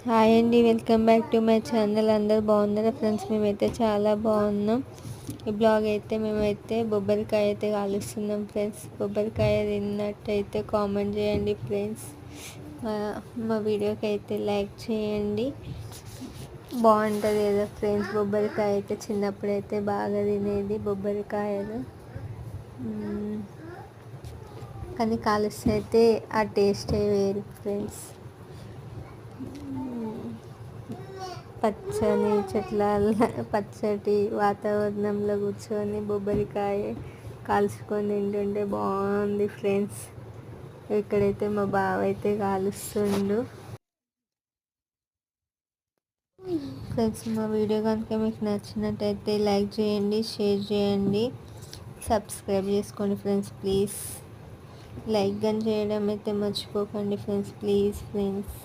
Hi అండి, welcome back to my channel. అందరు బాగున్నారా ఫ్రెండ్స్? మేమైతే చాలా బాగున్నాం. ఈ బ్లాగ్ అయితే మేమైతే బొబ్బరికాయ అయితే కాలుస్తున్నాం ఫ్రెండ్స్. బొబ్బరికాయ తిన్నట్టయితే కామెంట్ చేయండి ఫ్రెండ్స్. మా వీడియోకి అయితే లైక్ చేయండి. బాగుంటుంది కదా ఫ్రెండ్స్. బొబ్బరికాయ అయితే చిన్నప్పుడైతే బాగా తినేది బొబ్బరికాయలు. కానీ కాలుస్తే అయితే ఆ టేస్టే వేరు ఫ్రెండ్స్. పచ్చని చెట్ల పచ్చటి వాతావరణంలో కూర్చొని బొబ్బరికాయ కాల్చుకొని తింటుంటే బాగుంది ఫ్రెండ్స్. ఇక్కడైతే మా బావ అయితే కాలుస్తుండు ఫ్రెండ్స్. మా వీడియో కనుక మీకు నచ్చినట్టయితే లైక్ చేయండి, షేర్ చేయండి, సబ్స్క్రైబ్ చేసుకోండి ఫ్రెండ్స్. ప్లీజ్ లైక్ కానీ చేయడం అయితే మర్చిపోకండి ఫ్రెండ్స్. Please friends.